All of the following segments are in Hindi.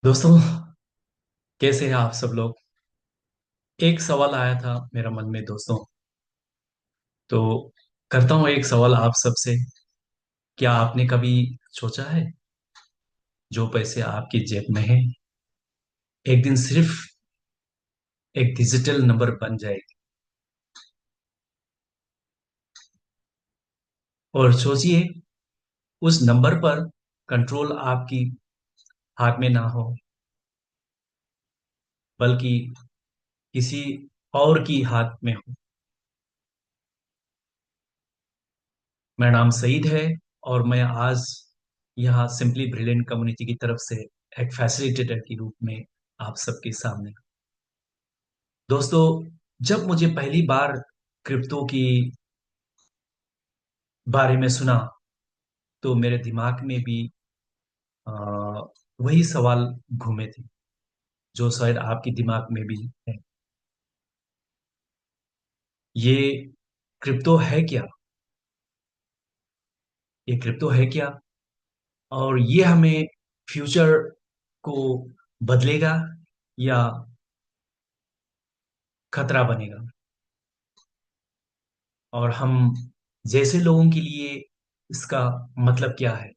दोस्तों, कैसे हैं आप सब लोग। एक सवाल आया था मेरा मन में दोस्तों। तो करता हूँ एक सवाल आप सबसे। क्या आपने कभी सोचा है जो पैसे आपकी जेब में है एक दिन सिर्फ एक डिजिटल नंबर बन जाएगी। और सोचिए, उस नंबर पर कंट्रोल आपकी हाथ में ना हो, बल्कि किसी और की हाथ में हो। मेरा नाम सईद है और मैं आज यहाँ सिंपली ब्रिलियंट कम्युनिटी की तरफ से एक फैसिलिटेटर के रूप में आप सबके सामने। दोस्तों, जब मुझे पहली बार क्रिप्टो की बारे में सुना तो मेरे दिमाग में भी आ, वही सवाल घूमे थे जो शायद आपके दिमाग में भी है। ये क्रिप्टो है क्या? ये क्रिप्टो है क्या? और ये हमें फ्यूचर को बदलेगा या खतरा बनेगा? और हम जैसे लोगों के लिए इसका मतलब क्या है?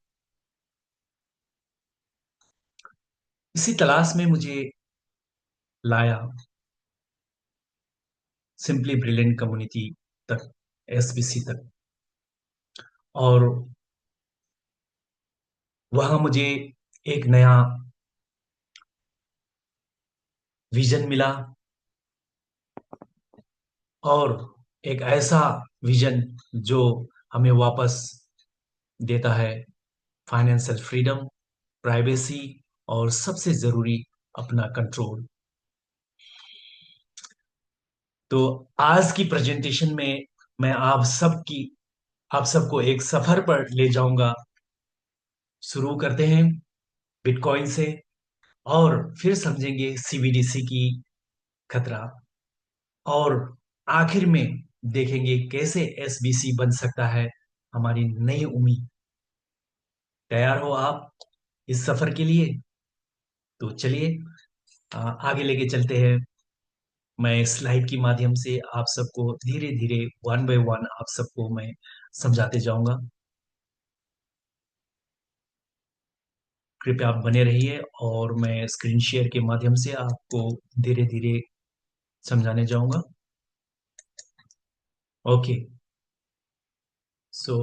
इसी तलाश में मुझे लाया सिंपली ब्रिलियंट कम्युनिटी तक, एसबीसी तक। और वहां मुझे एक नया विजन मिला, और एक ऐसा विजन जो हमें वापस देता है फाइनेंशियल फ्रीडम, प्राइवेसी और सबसे जरूरी अपना कंट्रोल। तो आज की प्रेजेंटेशन में मैं आप सबको एक सफर पर ले जाऊंगा। शुरू करते हैं बिटकॉइन से, और फिर समझेंगे सीबीडीसी की खतरा, और आखिर में देखेंगे कैसे एसबीसी बन सकता है हमारी नई उम्मीद। तैयार हो आप इस सफर के लिए? तो चलिए आगे लेके चलते हैं। मैं स्लाइड के माध्यम से आप सबको धीरे धीरे वन बाय वन आप सबको मैं समझाते जाऊंगा। कृपया आप बने रहिए और मैं स्क्रीन शेयर के माध्यम से आपको धीरे धीरे समझाने जाऊंगा। ओके। सो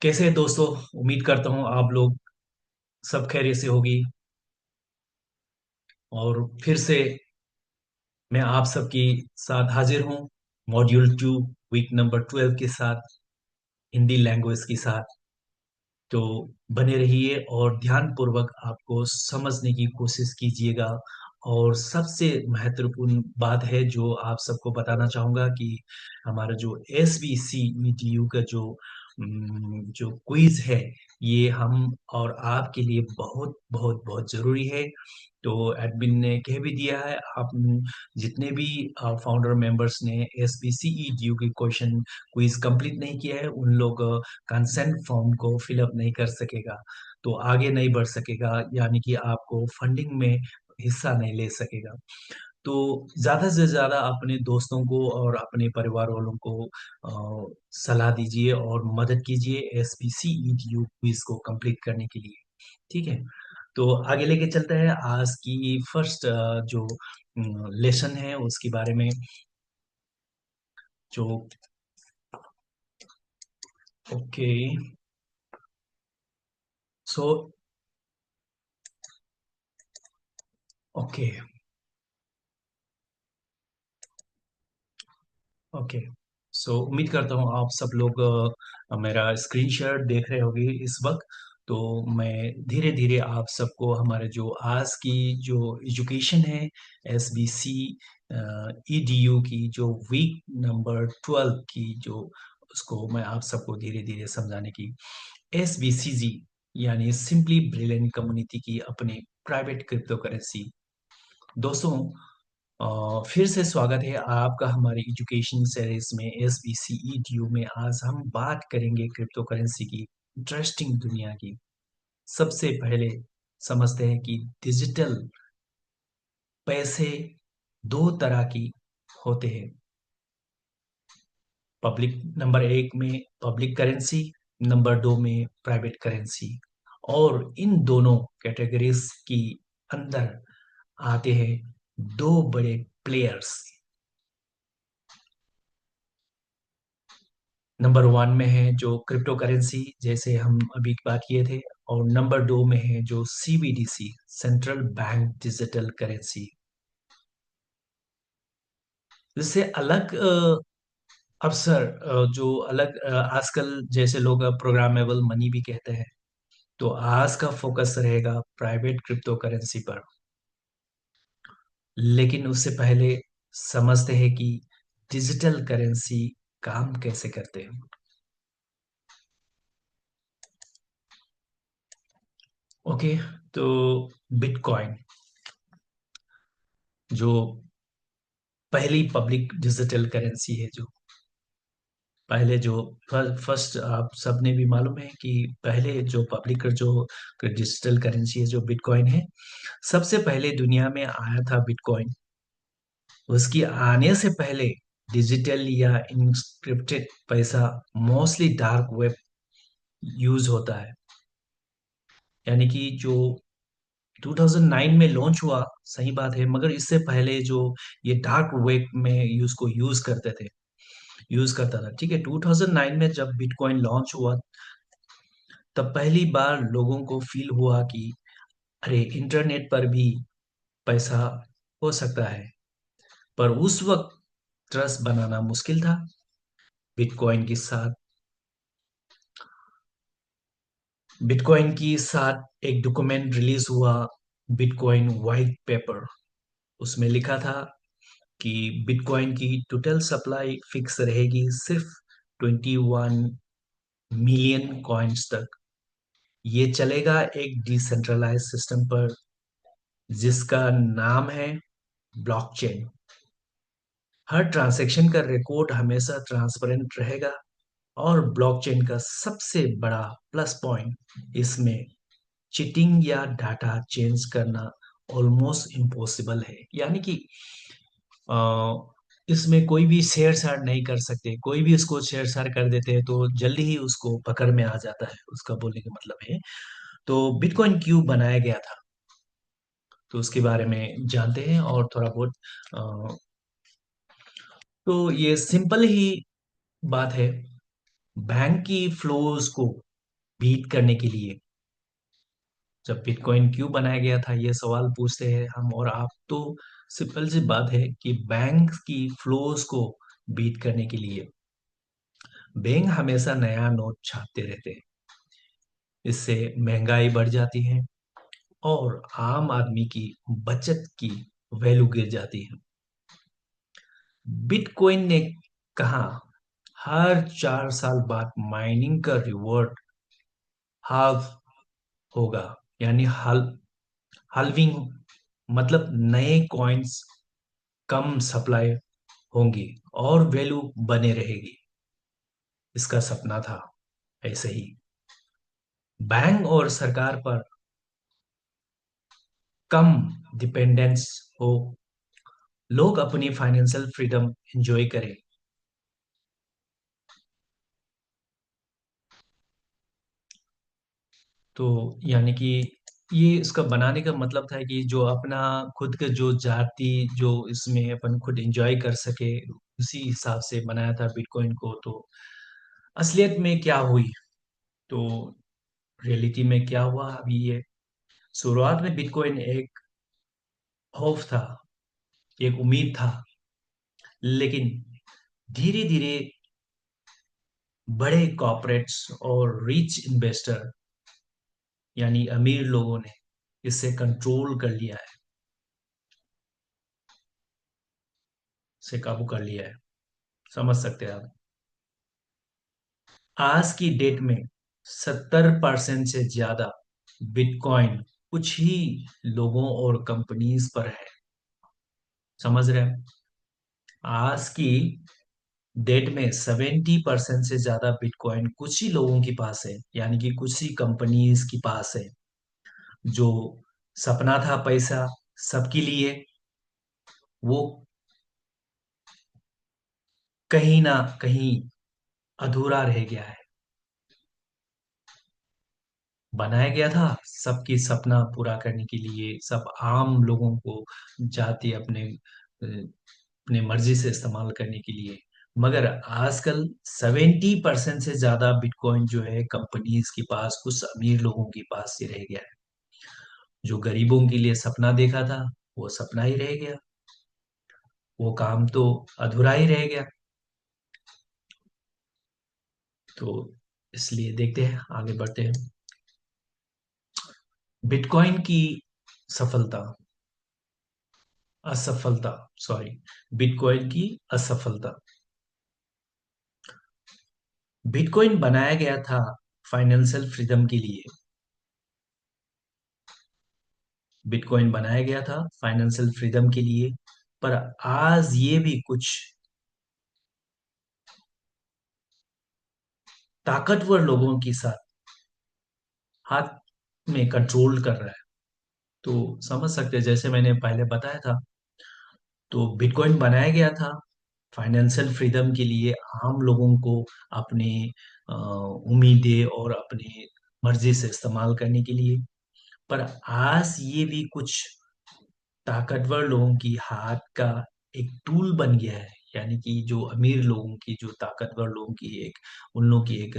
कैसे हैं दोस्तों? उम्मीद करता हूँ आप लोग सब खैरियत से होगी। और फिर से मैं आप सबके साथ हाजिर हूँ मॉड्यूल 2 वीक नंबर 12 के साथ, हिंदी लैंग्वेज के साथ। तो बने रहिए और ध्यान पूर्वक आपको समझने की कोशिश कीजिएगा। और सबसे महत्वपूर्ण बात है जो आप सबको बताना चाहूंगा कि हमारा जो S B C E U का जो क्विज है, ये हम और आपके लिए बहुत बहुत बहुत जरूरी है। तो एडमिन ने कह भी दिया है, आप जितने भी फाउंडर मेंबर्स ने S B C E D U के क्वेश्चन क्विज कंप्लीट नहीं किया है, उन लोग कंसेंट फॉर्म को फिलअप नहीं कर सकेगा, तो आगे नहीं बढ़ सकेगा, यानी कि आपको फंडिंग में हिस्सा नहीं ले सकेगा। तो ज्यादा से ज्यादा अपने दोस्तों को और अपने परिवार वालों को सलाह दीजिए और मदद कीजिए S P C E D U quiz को कंप्लीट करने के लिए। ठीक है। तो आगे लेके चलते हैं आज की फर्स्ट जो लेसन है उसके बारे में। जो ओके। So okay. ओके। सो उम्मीद करता हूँ आप सब लोग मेरा स्क्रीन शेयर देख रहे होंगे इस वक्त। तो मैं धीरे धीरे आप सबको हमारे जो आज की जो एजुकेशन है S B C E D U की जो वीक नंबर 12 की जो, उसको मैं आप सबको धीरे धीरे समझाने की। एस बी सी जी यानी सिंपली ब्रिलियंट कम्युनिटी की अपनी प्राइवेट क्रिप्टो करेंसी। दोस्तों, फिर से स्वागत है आपका हमारी एजुकेशन सीरीज में S B C E T U में। आज हम बात करेंगे क्रिप्टो करेंसी की। इंटरेस्टिंग दुनिया की। सबसे पहले समझते हैं कि डिजिटल पैसे दो तरह की होते हैं। पब्लिक, नंबर एक में पब्लिक करेंसी, नंबर दो में प्राइवेट करेंसी। और इन दोनों कैटेगरीज की अंदर आते हैं दो बड़े प्लेयर्स। नंबर वन में है जो क्रिप्टो करेंसी, जैसे हम अभी बात किए थे। और नंबर दो में है जो CBDC, central bank digital currency. इससे अलग अवसर, जो अलग आजकल जैसे लोग प्रोग्रामेबल मनी भी कहते हैं। तो आज का फोकस रहेगा प्राइवेट क्रिप्टो करेंसी पर। लेकिन उससे पहले समझते हैं कि डिजिटल करेंसी काम कैसे करते हैं। ओके, तो बिटकॉइन जो पहली पब्लिक डिजिटल करेंसी है, जो पहले जो फर्स्ट, आप सबने भी मालूम है कि पहले जो पब्लिक जो डिजिटल करेंसी है जो बिटकॉइन है, सबसे पहले दुनिया में आया था बिटकॉइन। उसकी आने से पहले डिजिटल या इनक्रिप्टेड पैसा मोस्टली डार्क वेब यूज होता है। यानी कि जो 2009 में लॉन्च हुआ, सही बात है, मगर इससे पहले जो ये डार्क वेब में को यूज करते थे, यूज करता था। ठीक है, 2009 में जब बिटकॉइन लॉन्च हुआ, तब पहली बार लोगों को फील हुआ कि अरे, इंटरनेट पर भी पैसा हो सकता है। पर उस वक्त ट्रस्ट बनाना मुश्किल था। बिटकॉइन के साथ बिटकॉइन की साथ एक डॉक्यूमेंट रिलीज हुआ, बिटकॉइन वाइट पेपर। उसमें लिखा था कि बिटकॉइन की टोटल सप्लाई फिक्स रहेगी सिर्फ 21 मिलियन कॉइन्स तक। ये चलेगा एक डिसेंट्रलाइज सिस्टम पर जिसका नाम है ब्लॉकचेन। हर ट्रांजैक्शन का रिकॉर्ड हमेशा ट्रांसपेरेंट रहेगा। और ब्लॉकचेन का सबसे बड़ा प्लस पॉइंट, इसमें चीटिंग या डाटा चेंज करना ऑलमोस्ट इम्पॉसिबल है। यानी कि अ, इसमें कोई भी छेड़छाड़ नहीं कर सकते। कोई भी इसको छेड़छाड़ कर देते हैं तो जल्दी ही उसको पकड़ में आ जाता है, उसका बोलने का मतलब है। तो बिटकॉइन क्यों बनाया गया था, तो उसके बारे में जानते हैं और थोड़ा बहुत। अ, तो ये सिंपल ही बात है। बैंक की फ्लोज को बीट करने के लिए जब बिटकॉइन क्यों बनाया गया था, ये सवाल पूछते हैं हम और आप। तो सिंपल सी बात है कि बैंक की फ्लोज को बीट करने के लिए बैंक हमेशा नया नोट छापते रहते हैं। इससे महंगाई बढ़ जाती है और आम आदमी की बचत की वैल्यू गिर जाती है। बिटकॉइन ने कहा हर 4 साल बाद माइनिंग का रिवॉर्ड हाफ होगा। यानी हल्विंग, मतलब नए कॉइन्स कम सप्लाई होंगी और वैल्यू बने रहेगी। इसका सपना था। ऐसे ही बैंक और सरकार पर कम डिपेंडेंस हो, लोग अपनी फाइनेंशियल फ्रीडम एंजॉय करें। तो यानी कि ये इसका बनाने का मतलब था कि जो अपना खुद के जो जाति, जो इसमें अपन खुद एंजॉय कर सके, उसी हिसाब से बनाया था बिटकॉइन को। तो असलियत में क्या हुई, तो रियलिटी में क्या हुआ अभी ये। शुरुआत में बिटकॉइन एक खौफ था, एक उम्मीद था। लेकिन धीरे धीरे बड़े कॉर्पोरेट्स और रिच इन्वेस्टर, यानी अमीर लोगों ने इसे कंट्रोल कर लिया है, इसे काबू कर लिया है। समझ सकते हैं आप। आज की डेट में 70% से ज्यादा बिटकॉइन कुछ ही लोगों और कंपनीज पर है। समझ रहे हैं? आज की डेट में 70% से ज्यादा बिटकॉइन कुछ ही लोगों के पास है, यानी कि कुछ ही कंपनीज के पास है। जो सपना था पैसा सबके लिए, वो कहीं ना कहीं अधूरा रह गया है। बनाया गया था सबकी सपना पूरा करने के लिए, सब आम लोगों को जाति अपने मर्जी से इस्तेमाल करने के लिए। मगर आजकल 70% से ज्यादा बिटकॉइन जो है कंपनीज के पास, कुछ अमीर लोगों के पास ही रह गया है। जो गरीबों के लिए सपना देखा था, वो सपना ही रह गया, वो काम तो अधूरा ही रह गया। तो इसलिए देखते हैं, आगे बढ़ते हैं। बिटकॉइन की सफलता, असफलता, सॉरी, बिटकॉइन की असफलता। बिटकॉइन बनाया गया था फाइनेंशियल फ्रीडम के लिए। बिटकॉइन बनाया गया था फाइनेंशियल फ्रीडम के लिए, पर आज ये भी कुछ ताकतवर लोगों के साथ हाथ में कंट्रोल कर रहा है। तो समझ सकते हैं, जैसे मैंने पहले बताया था, तो बिटकॉइन बनाया गया था फाइनेंशियल फ्रीडम के लिए, आम लोगों को अपनी उम्मीदें और अपनी मर्जी से इस्तेमाल करने के लिए। पर आज ये भी कुछ ताकतवर लोगों की हाथ का एक टूल बन गया है, यानी कि जो अमीर लोगों की, जो ताकतवर लोगों की एक, उन लोगों की एक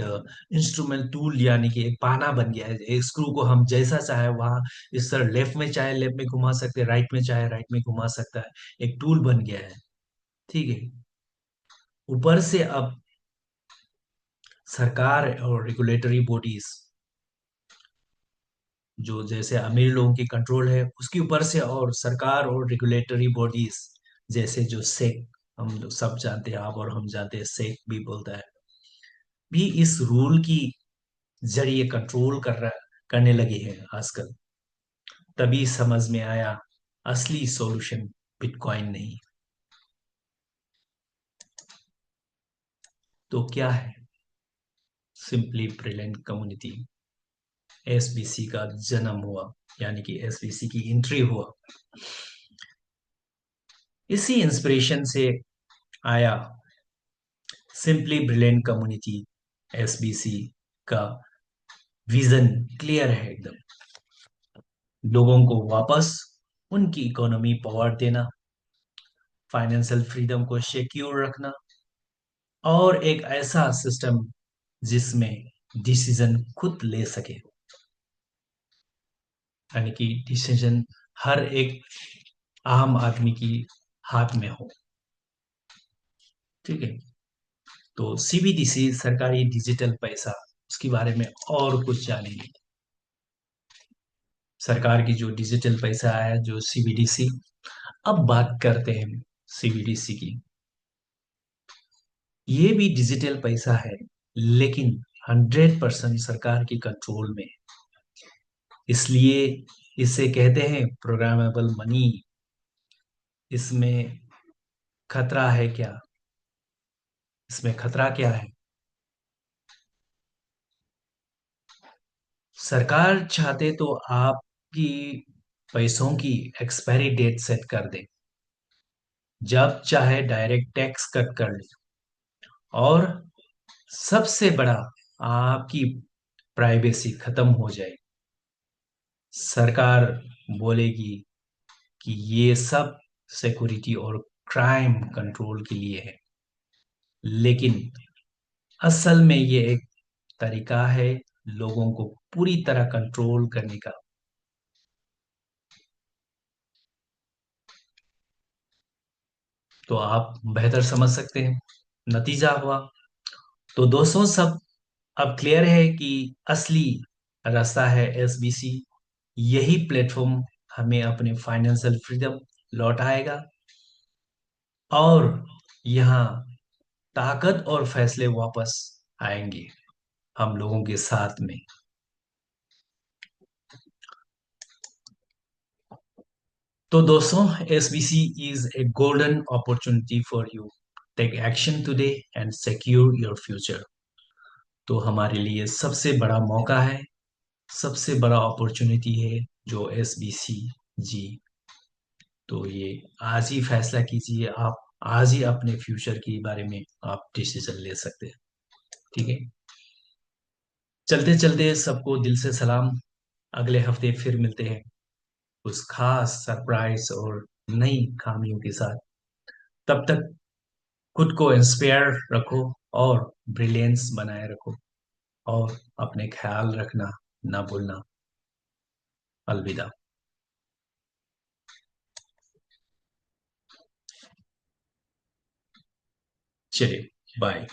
इंस्ट्रूमेंट टूल, यानी कि एक पाना बन गया है। एक स्क्रू को हम जैसा चाहे वहां, इस तरह लेफ्ट में चाहे लेफ्ट में घुमा सकते हैं, राइट में चाहे राइट में घुमा सकता है, एक टूल बन गया है। ठीक है। ऊपर से अब सरकार और रेगुलेटरी बॉडीज, जो जैसे अमीर लोगों की कंट्रोल है, उसके ऊपर से और सरकार और रेगुलेटरी बॉडीज, जैसे जो सेक, हम लोग सब जानते हैं, आप और हम जानते हैं, सेक भी बोलता है, भी इस रूल की जरिए कंट्रोल करने लगे हैं आजकल। तभी समझ में आया, असली सॉल्यूशन बिटकॉइन नहीं। तो क्या है? सिंपली ब्रिलियंट कम्युनिटी, एसबीसी का जन्म हुआ, यानी कि एसबीसी की एंट्री हुआ। इसी इंस्पिरेशन से आया सिंपली ब्रिलियंट कम्युनिटी, एसबीसी का विजन क्लियर है एकदम। लोगों को वापस उनकी इकोनॉमी पावर देना, फाइनेंशियल फ्रीडम को सिक्योर रखना, और एक ऐसा सिस्टम जिसमें डिसीजन खुद ले सके, यानी कि डिसीजन हर एक आम आदमी की हाथ में हो। ठीक है। तो सीबीडीसी, सरकारी डिजिटल पैसा, उसके बारे में और कुछ जानेंगे। सरकार की जो डिजिटल पैसा है, जो सीबीडीसी, अब बात करते हैं सीबीडीसी की। ये भी डिजिटल पैसा है, लेकिन 100% सरकार की कंट्रोल में, इसलिए इसे कहते हैं प्रोग्रामेबल मनी। इसमें खतरा है क्या? इसमें खतरा क्या है? सरकार चाहते तो आपकी पैसों की एक्सपायरी डेट सेट कर दे, जब चाहे डायरेक्ट टैक्स कट कर ले, और सबसे बड़ा, आपकी प्राइवेसी खत्म हो जाए। सरकार बोलेगी कि ये सब सिक्योरिटी और क्राइम कंट्रोल के लिए है, लेकिन असल में ये एक तरीका है लोगों को पूरी तरह कंट्रोल करने का। तो आप बेहतर समझ सकते हैं नतीजा हुआ। तो दोस्तों, सब अब क्लियर है कि असली रास्ता है एसबीसी। यही प्लेटफॉर्म हमें अपने फाइनेंशियल फ्रीडम लौटाएगा, और यहाँ ताकत और फैसले वापस आएंगे हम लोगों के साथ में। तो दोस्तों, SBC is a golden opportunity for you. Take action today and secure your future. तो हमारे लिए सबसे बड़ा मौका है, सबसे बड़ा अपॉर्चुनिटी है जो एसबीसी जी। तो ये आज ही फैसला कीजिए, आप आज ही अपने फ्यूचर के बारे में आप डिसीजन ले सकते हैं। ठीक है, चलते चलते सबको दिल से सलाम। अगले हफ्ते फिर मिलते हैं उस खास सरप्राइज और नई खामियों के साथ। तब तक खुद को इंस्पायर रखो और ब्रिलियंस बनाए रखो, और अपने ख्याल रखना ना भूलना। अलविदा। चलिए, बाय।